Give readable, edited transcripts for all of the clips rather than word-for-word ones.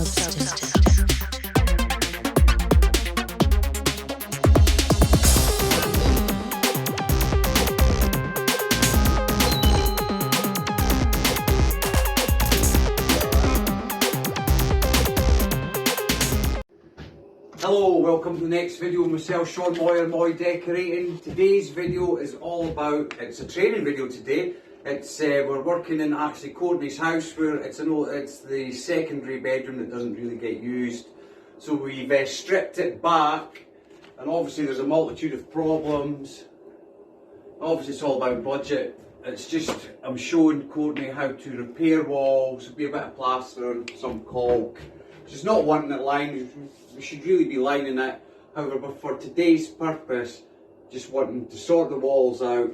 substance. Hello, welcome to the next video with myself, Sean Moy, Moy Decorating. Today's video is all about, it's a training video today. It's we're working in actually Courtney's house where it's the secondary bedroom that doesn't really get used. So we've stripped it back, and obviously there's a multitude of problems. Obviously it's all about budget. It's just, I'm showing Courtney how to repair walls, be a bit of plastering, some caulk. She's not wanting it lined, we should really be lining it. However, but for today's purpose, just wanting to sort the walls out,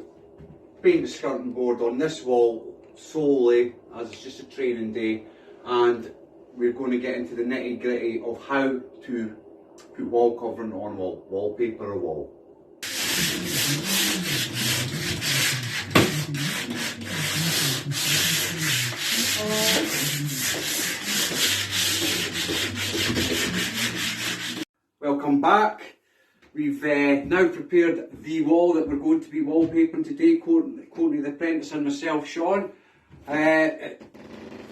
paint the skirting board on this wall solely, as it's just a training day, and we're going to get into the nitty gritty of how to put wall covering on wall, wallpaper or wall. Welcome back. We've now prepared the wall that we're going to be wallpapering today, Courtney the apprentice and myself, Sean. We're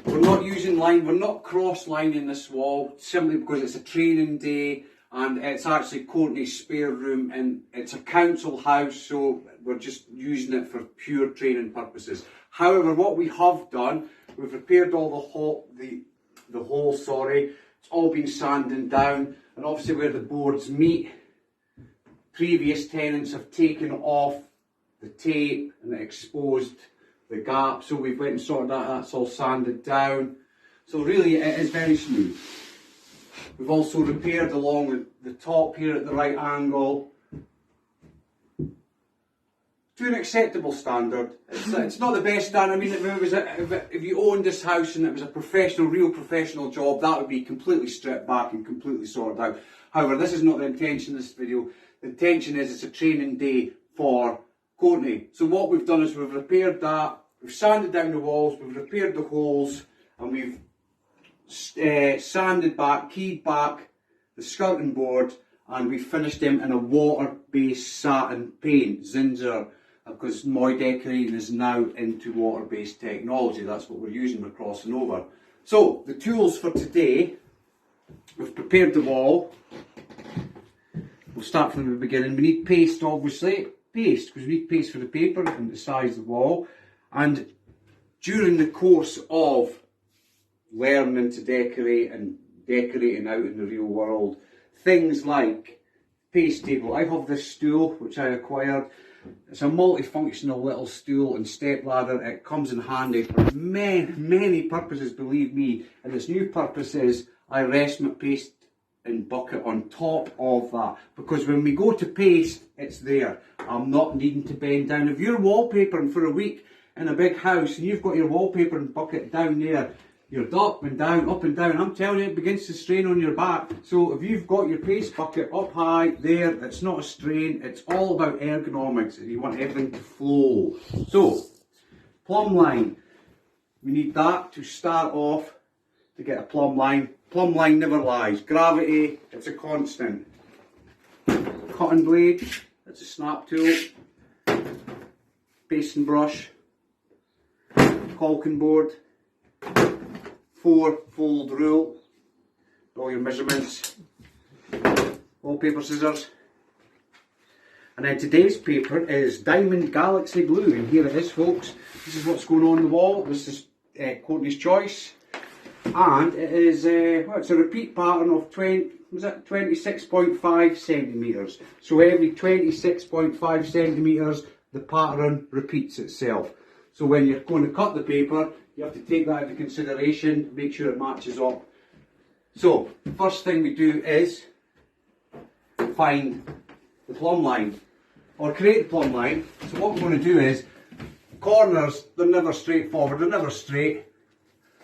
not using line, we're not cross-lining this wall, simply because it's a training day and it's actually Courtney's spare room and it's a council house, so we're just using it for pure training purposes. However, what we have done, we've repaired all the holes, it's all been sanded down, and obviously where the boards meet, previous tenants have taken off the tape and exposed the gap, so we've went and sorted that, that's all sanded down. So really it is very smooth. We've also repaired along the top here at the right angle to an acceptable standard. It's not the best standard. I mean, if you owned this house and it was a professional, real professional job, that would be completely stripped back and completely sorted out. However, this is not the intention of this video. The intention is it's a training day for Courtney. So what we've done is we've repaired that, we've sanded down the walls, we've repaired the holes, and we've sanded back, keyed back the skirting board, and we finished them in a water-based satin paint, Zinsser, because Moy Decorating is now into water-based technology. That's what we're using, we're crossing over. So, the tools for today, we've prepared the wall. We'll start from the beginning. We need paste, obviously, because we need paste for the paper and the size of the wall. And during the course of learning to decorate and decorating out in the real world, things like paste table. I have this stool which I acquired. It's a multifunctional little stool and step ladder. It comes in handy for many purposes, believe me. And its new purpose is I rest my paste and bucket on top of that, because when we go to paste, it's there. I'm not needing to bend down. If you're wallpapering for a week in a big house and you've got your wallpaper and bucket down there, you're up and down, I'm telling you, it begins to strain on your back. So if you've got your paste bucket up high there, it's not a strain, it's all about ergonomics. You want everything to flow. So, plumb line. We need that to start off to get a plumb line. Plumb line never lies. Gravity, it's a constant. Cutting blade, it's a snap tool. Basting brush. Caulking board. 4-fold rule, all your measurements, wallpaper scissors, and then today's paper is Diamond Galaxy Blue, and here it is, folks. This is what's going on the wall. This is Courtney's choice, and it is it's a repeat pattern of 26.5 centimetres. So every 26.5 centimetres, the pattern repeats itself. So when you're going to cut the paper, you have to take that into consideration, make sure it matches up. So, first thing we do is find the plumb line, or create the plumb line. So what we're going to do is, corners, they're never straightforward, they're never straight.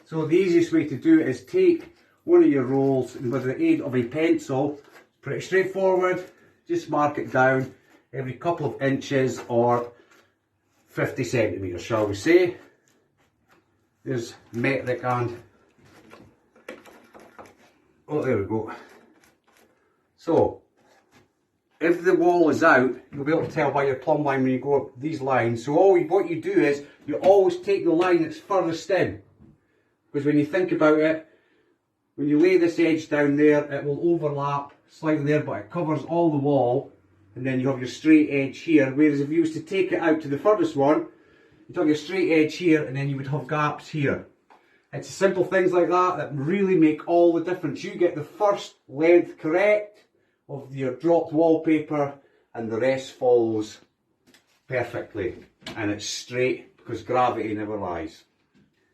So the easiest way to do it is take one of your rolls and with the aid of a pencil, pretty straightforward, just mark it down every couple of inches or 50 centimetres, shall we say. There's metric and Oh, there we go. So, if the wall is out, you'll be able to tell by your plumb line when you go up these lines. So what you do is, you always take the line that's furthest in. Because when you think about it, when you lay this edge down there, it will overlap slightly there, but it covers all the wall. And then you have your straight edge here. Whereas if you was to take it out to the furthest one, you'd have your straight edge here, and then you would have gaps here. It's simple things like that that really make all the difference. You get the first length correct of your dropped wallpaper, and the rest follows perfectly, and it's straight because gravity never lies.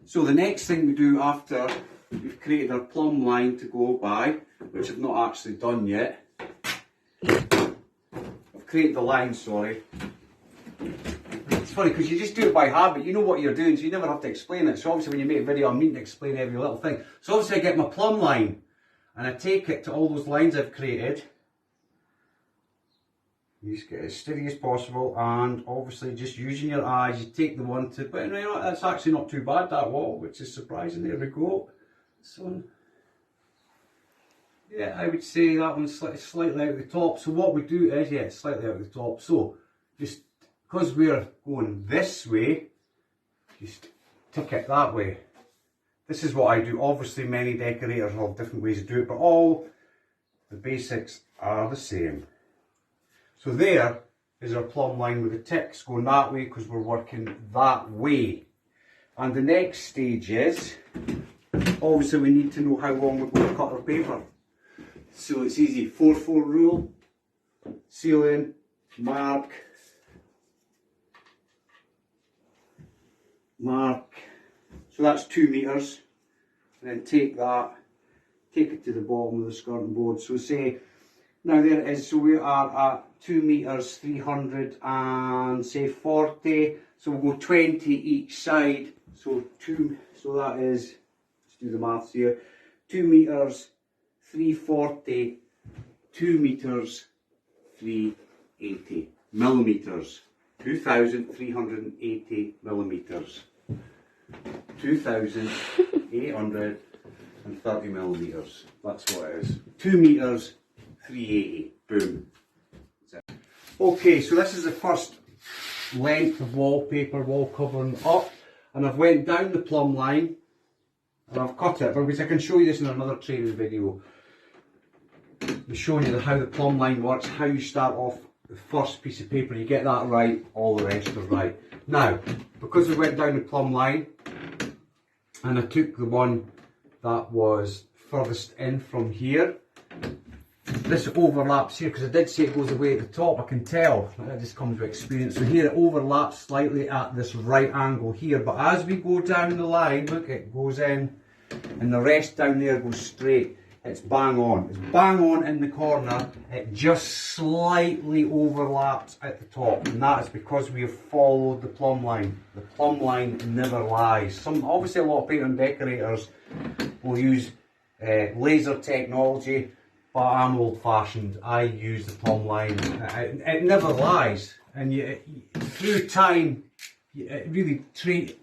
So the next thing we do after we've created our plumb line to go by, which I've not actually done yet, I've created the line, sorry. It's funny because you just do it by habit, you know what you're doing, so you never have to explain it. So obviously when you make a video, I'm needing to explain every little thing. So obviously I get my plumb line and I take it to all those lines I've created. You just get as steady as possible, and obviously just using your eyes, you take the one to, but you know, that's actually not too bad, that wall, which is surprising. There we go. This one. Yeah, I would say that one's slightly out of the top. So what we do is, yeah, it's slightly out of the top. So just because we're going this way, just tick it that way. This is what I do. Obviously many decorators have different ways to do it, but all the basics are the same. So there is our plumb line with the ticks going that way because we're working that way. And the next stage is, obviously we need to know how long we're going to cut our paper. So it's easy, 4-4 rule, ceiling, mark, so that's 2 metres, and then take it to the bottom of the skirting board. So say, now there it is, so we are at 2 metres 300 and say 40, so we'll go 20 each side, so that is, let's do the maths here, 2 metres 340, 2 metres 380 millimetres, 2,380 millimetres, 2,830 millimetres, that's what it is, 2 metres 380, boom. Okay, so this is the first length of wallpaper, wall covering up, and I've went down the plumb line and I've cut it, but I can show you this in another training video. I'm showing you how the plumb line works, how you start off the first piece of paper, you get that right, all the rest are right. Now, because we went down the plumb line and I took the one that was furthest in from here, this overlaps here, because I did say it goes away at the top, I can tell, that just comes with experience. So here it overlaps slightly at this right angle here, but as we go down the line, look, it goes in, and the rest down there goes straight. It's bang on. It's bang on in the corner, it just slightly overlaps at the top, and that is because we have followed the plumb line. The plumb line never lies. Obviously a lot of painter and decorators will use laser technology, but I'm old fashioned. I use the plumb line. It never lies, and through time, you totally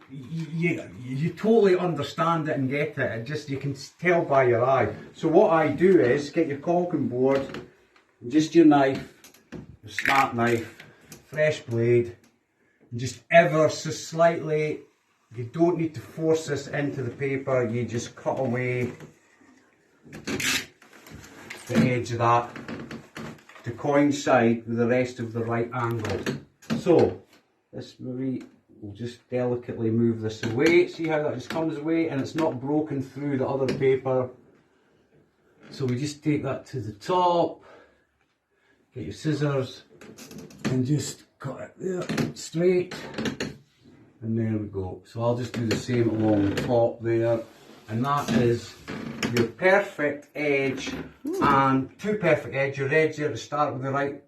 understand it and get it. You can tell by your eye. So what I do is get your caulking board, and just your knife, your smart knife, fresh blade, and just ever so slightly. You don't need to force this into the paper. You just cut away the edge of that to coincide with the rest of the right angle. So this maybe we'll just delicately move this away. See how that just comes away and it's not broken through the other paper. So we just take that to the top, get your scissors and just cut it there straight, and there we go. So I'll just do the same along the top there, and that is your perfect edge, and two perfect edges. Your edge there to start with the right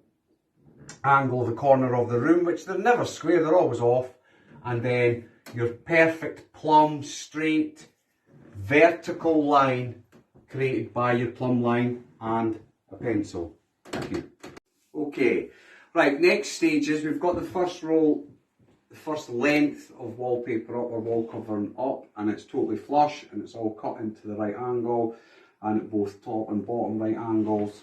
angle of the corner of the room, which they're never square, they're always off, and then your perfect plumb straight vertical line created by your plumb line and a pencil. Thank you. Okay, right, next stage is we've got the first roll, the first length of wallpaper up or wall covering up, and it's totally flush and it's all cut into the right angle. and at both top and bottom right angles,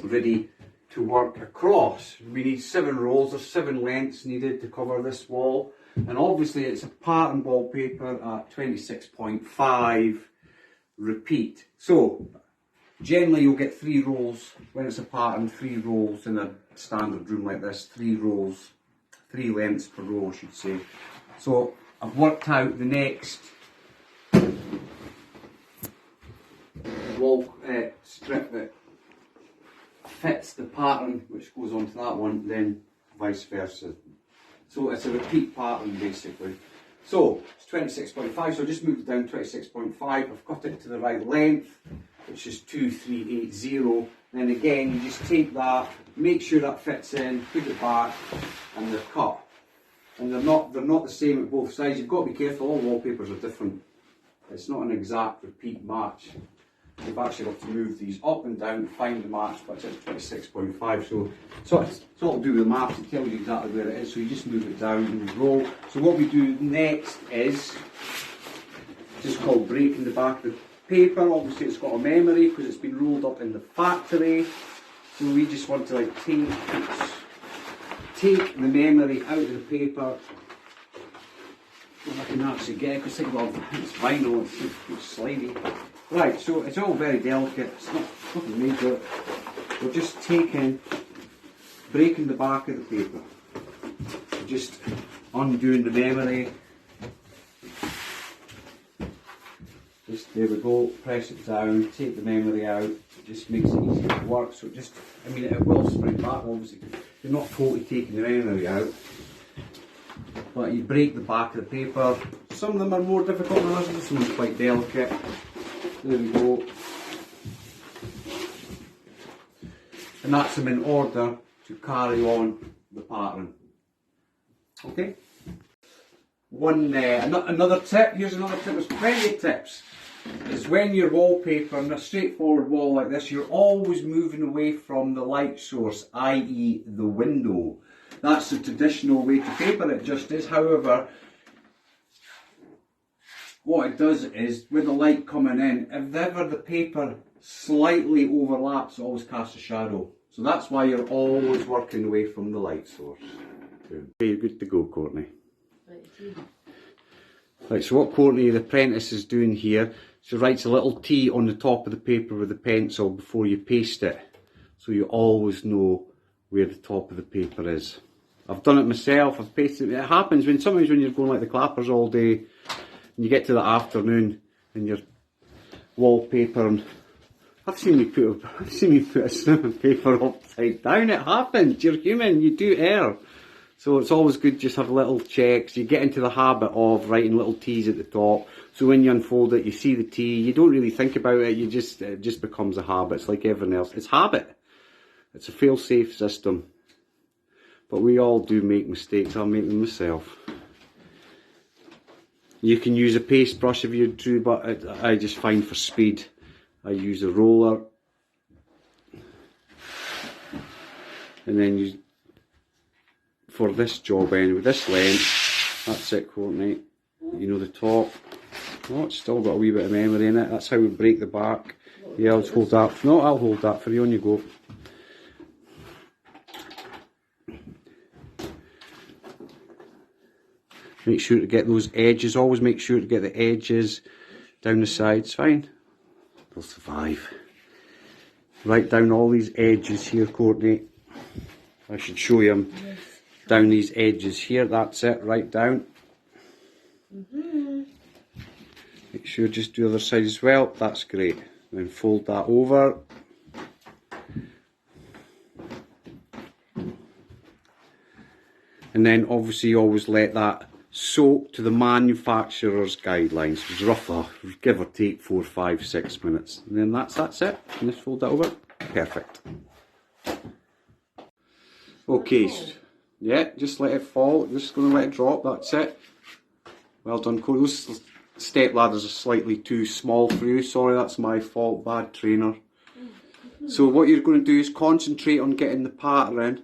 ready to work across. We need 7 rolls, there's 7 lengths needed to cover this wall, and obviously it's a pattern wallpaper at 26.5 repeat. So generally you'll get 3 rolls when it's a pattern, 3 rolls in a standard room like this, 3 rolls, 3 lengths per row I should say. So I've worked out the next wall strip that fits the pattern which goes onto that one, then vice versa. So it's a repeat pattern basically. So it's 26.5, so I just moved it down 26.5, I've cut it to the right length, which is 2380. Then again, you just take that, make sure that fits in, put it back, and they're cut. And they're not the same at both sides. You've got to be careful, all wallpapers are different. It's not an exact repeat match. You've actually got to move these up and down to find the match, but it's 26.5. So it's all to do with the maps, it tells you exactly where it is, so you just move it down in the roll. So what we do next is just called breaking the back of the paper. Obviously it's got a memory because it's been rolled up in the factory. So we just want to like take the memory out of the paper. Well, I can actually get it because it's vinyl, it's slimy. Right, so it's all very delicate, it's nothing major. We're just breaking the back of the paper. We're just undoing the memory. Just, there we go, press it down, take the memory out, it just makes it easier to work. So just, I mean it will spring back obviously, you're not totally taking the memory out, but you break the back of the paper. Some of them are more difficult than others, this one's quite delicate. There we go. And that's them in order to carry on the pattern. Okay? Another tip, here's another tip, there's plenty of tips, is when you're wallpapering a straightforward wall like this, you're always moving away from the light source, i.e. the window. That's the traditional way to paper it, just is. However, what it does is, with the light coming in, if ever the paper slightly overlaps, it always casts a shadow. So that's why you're always working away from the light source. Okay, you're good to go, Courtney. Right, so what Courtney, the apprentice, is doing here, she writes a little T on the top of the paper with a pencil before you paste it. So you always know where the top of the paper is. I've done it myself, I've pasted it. It happens sometimes when you're going like the clappers all day, and you get to the afternoon and you're wallpapering. I've seen me put a strip of paper upside down. It happens. You're human. You do err. So it's always good to just have little checks. You get into the habit of writing little T's at the top. So when you unfold it, you see the T. You don't really think about it. It just becomes a habit. It's like everything else. It's habit. It's a fail-safe system. But we all do make mistakes. I'll make them myself. You can use a paste brush if you're true, but I just find for speed, I use a roller. And then for this job end, with this length, that's it, Courtney. You know the top. Oh, it's still got a wee bit of memory in it. That's how we break the back. Yeah, I'll just hold that. No, I'll hold that for you. On you go. Make sure to get those edges, always make sure to get the edges down the sides, fine. They'll survive. Write down all these edges here, Courtney. I should show you them. Yes. Down these edges here, that's it, right down. Make sure just do the other side as well, that's great. Then fold that over. And then obviously you always let that soak to the manufacturer's guidelines, which is roughly, give or take, 4, 5, 6 minutes. And then that's it. And just fold that over. Perfect. Okay, so, yeah, just let it fall. Just going to let it drop. That's it. Well done, Corey. Those step ladders are slightly too small for you. Sorry, that's my fault. Bad trainer. So what you're going to do is concentrate on getting the pattern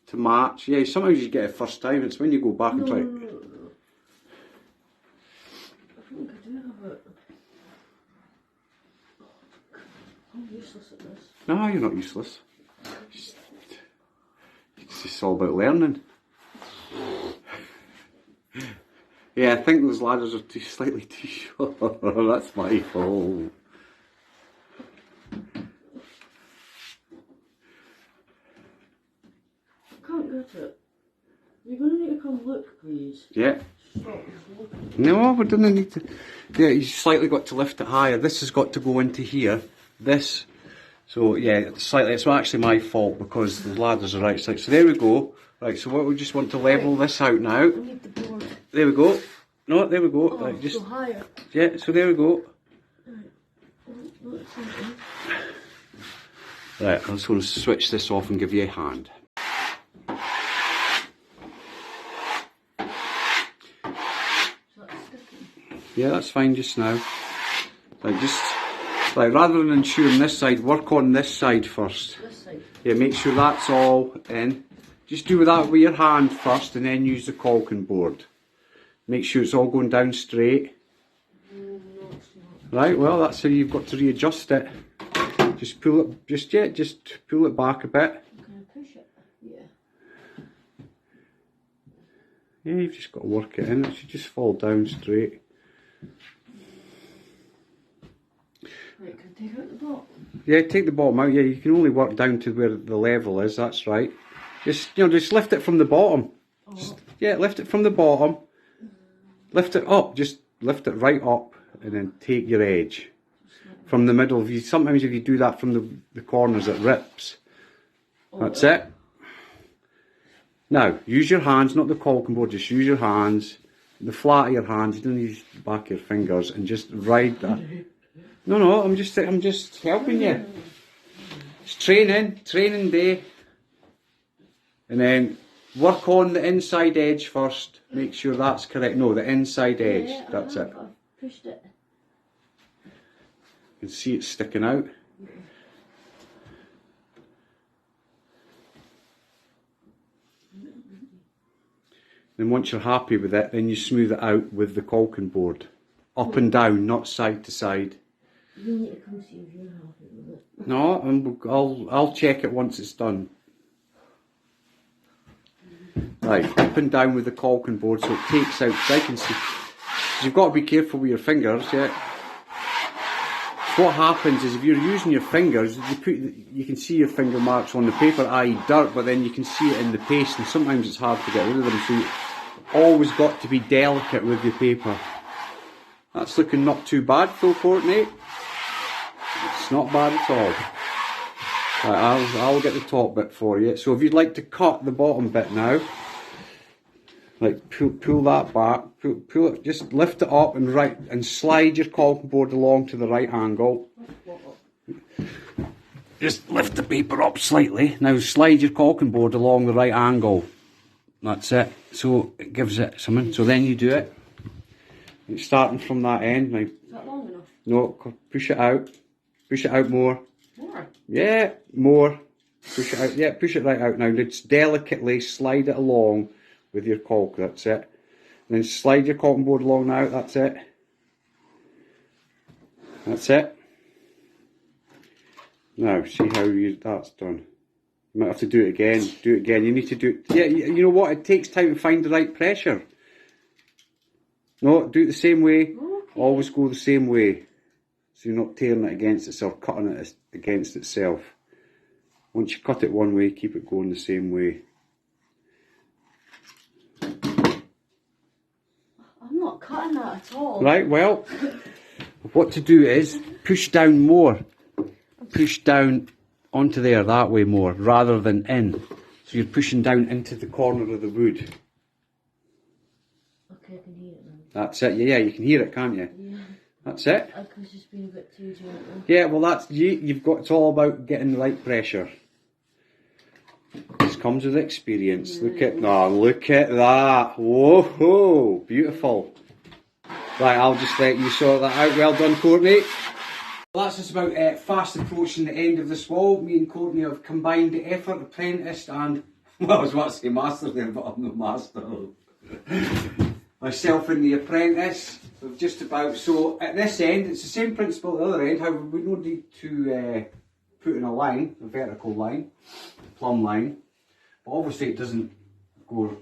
to match. Yeah, sometimes you get it first time. It's when you go back and try it. I think I do have it. I'm useless at this. No, you're not useless. It's just all about learning. Yeah, I think those ladders are slightly too short. That's my fault. I can't get it. You're going to need to come look, please. Yeah. Stop looking. No, we don't need to. Yeah, you slightly got to lift it higher. This has got to go into here. This. So yeah, slightly. It's actually my fault because the ladders are right side. So there we go. Right. So what we just want to level this out now. I need the board. There we go. No, there we go. Oh, right, just so higher. yeah. So there we go. Right. I'm just going to switch this off and give you a hand. Yeah, that's fine just now. Like rather than ensuring this side, work on this side first. This side. Yeah, make sure that's all in. Just do that with your hand first and then use the caulking board. Make sure it's all going down straight. No, it's not. Right, well that's how you've got to readjust it. Just pull it, just pull it back a bit. Can I push it? Yeah. Yeah, you've just got to work it in. It should just fall down straight. Right, can I take out the bottom? Yeah, take the bottom out. Yeah, you can only work down to where the level is. That's right. Just just lift it from the bottom. Oh. Yeah, lift it from the bottom. Lift it up. Just lift it right up, and then take your edge from the middle. Sometimes if you do that from the corners, it rips. That's it. Now use your hands, not the caulking board. Just use your hands. The flat of your hands. You don't use the back of your fingers, and just ride that. No, I'm just helping you. It's training day. And then work on the inside edge first. Make sure that's correct. No, the inside edge. Yeah, that's it. I've pushed it. You can see it sticking out. Then once you're happy with it, then you smooth it out with the caulking board. Up and down, not side to side. You need to come see if you're happy with it. No, I'll check it once it's done. Right, up and down with the caulking board so it takes out. I can see. You've got to be careful with your fingers. Yeah. What happens is if you're using your fingers, you can see your finger marks on the paper, i.e. dirt, but then you can see it in the paste, and sometimes it's hard to get rid of them. So you always got to be delicate with your paper. That's looking not too bad, though, Courtney. It's not bad at all. Right, I'll get the top bit for you. So if you'd like to cut the bottom bit now, like pull that back, pull it, just lift it up and slide your caulking board along to the right angle. Just lift the paper up slightly. Now slide your caulking board along the right angle. That's it. So it gives it something. So then you do it. It's starting from that end. Now, Is that long enough? no, push it out. Push it out more. More? Yeah, more. Push it out. Yeah, push it right out now. Just delicately slide it along with your caulk. That's it. And then slide your caulking board along now. That's it. That's it. Now, see how that's done. You might have to do it again. Do it again. You need to do it. Yeah, you know what? It takes time to find the right pressure. No, do it the same way. Okay. Always go the same way. So you're not tearing it against itself, cutting it against itself. Once you cut it one way, keep it going the same way. I'm not cutting that at all. Right, well, what to do is push down more. Push down onto there that way more, rather than in. So you're pushing down into the corner of the wood. Okay, I can hear it now. That's it. Yeah, you can hear it, can't you? Yeah. That's it. I could just be a bit too gentle. Yeah, well, that's you've got. It's all about getting the right pressure. This comes with experience. Yeah. Look at that! Whoa, beautiful. Right, I'll just let you sort that out. Well done, Courtney. Well, that's just about fast approaching the end of this wall. Me and Courtney have combined the effort, apprenticed, and well, I was about to say master there, but I'm the master. Myself and the apprentice. we've just about, so at this end, it's the same principle at the other end, however we don't need to put in a line, a vertical line, plumb line, but obviously it doesn't go,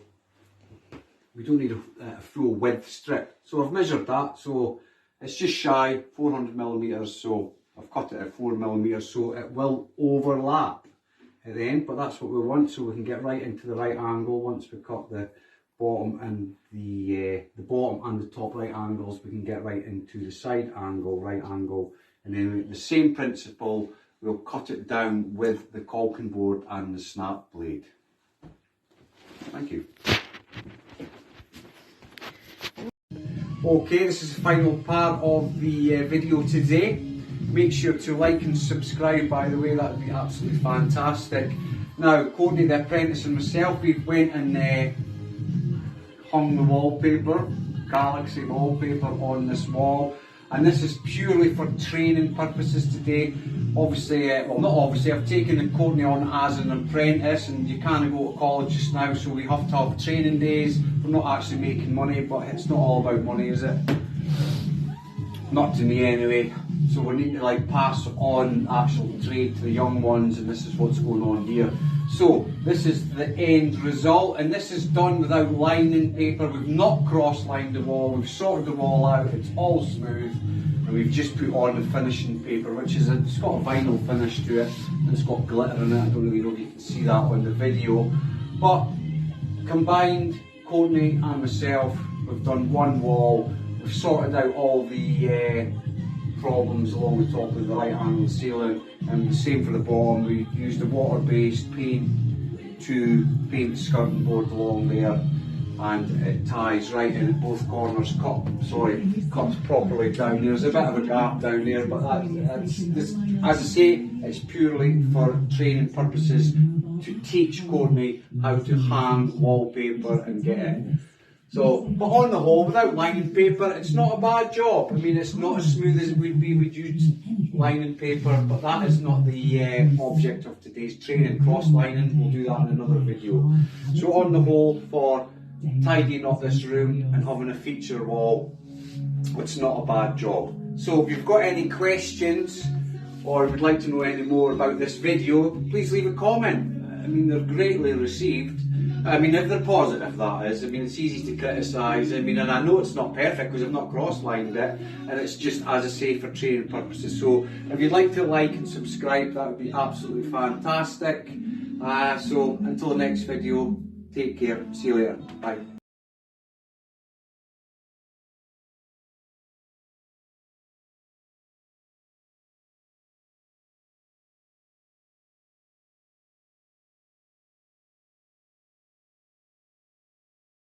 we don't need a full width strip. So I've measured that, so it's just shy 400mm, so I've cut it at 4mm, so it will overlap at the end, but that's what we want, so we can get right into the right angle. Once we cut the bottom and the bottom and the top right angles, we can get right into the side angle, right angle, and then the same principle, we'll cut it down with the caulking board and the snap blade. Thank you. Okay, this is the final part of the video today. Make sure to like and subscribe, by the way, that would be absolutely fantastic. Now, Courtney the apprentice and myself, we went and hung the wallpaper, Galaxy wallpaper on this wall, and this is purely for training purposes today. Obviously, well not obviously, I've taken Courtney on as an apprentice, and you can't go to college just now, so we have to have training days. We're not actually making money, but it's not all about money, is it? Not to me anyway. So we need to like pass on actual trade to the young ones, and this is what's going on here. So this is the end result, and this is done without lining paper. We've not cross-lined the wall, we've sorted the wall out, it's all smooth, and we've just put on the finishing paper, which is it's got a vinyl finish to it, and it's got glitter in it. I don't really know if you can see that on the video, but combined, Courtney and myself, we've done one wall. We've sorted out all the problems along the top of the right angle ceiling, and the same for the bottom. We used a water-based paint to paint the skirting board along there, and it ties right in at both corners. Cuts properly down there. There's a bit of a gap down there, but that's as I say, it's purely for training purposes to teach Courtney how to hang wallpaper and get it. So, but on the whole, without lining paper, it's not a bad job. I mean, it's not as smooth as it would be with use lining paper, but that is not the object of today's training. Cross-lining, we'll do that in another video. So on the whole, for tidying up this room and having a feature wall, it's not a bad job. So if you've got any questions, or would like to know any more about this video, please leave a comment. I mean, they're greatly received. I mean, if they're positive, that is. I mean, it's easy to criticise. I mean, and I know it's not perfect because I've not cross-lined it, and it's just, as I say, for training purposes. So, if you'd like to like and subscribe, that would be absolutely fantastic. So, until the next video, take care. See you later. Bye.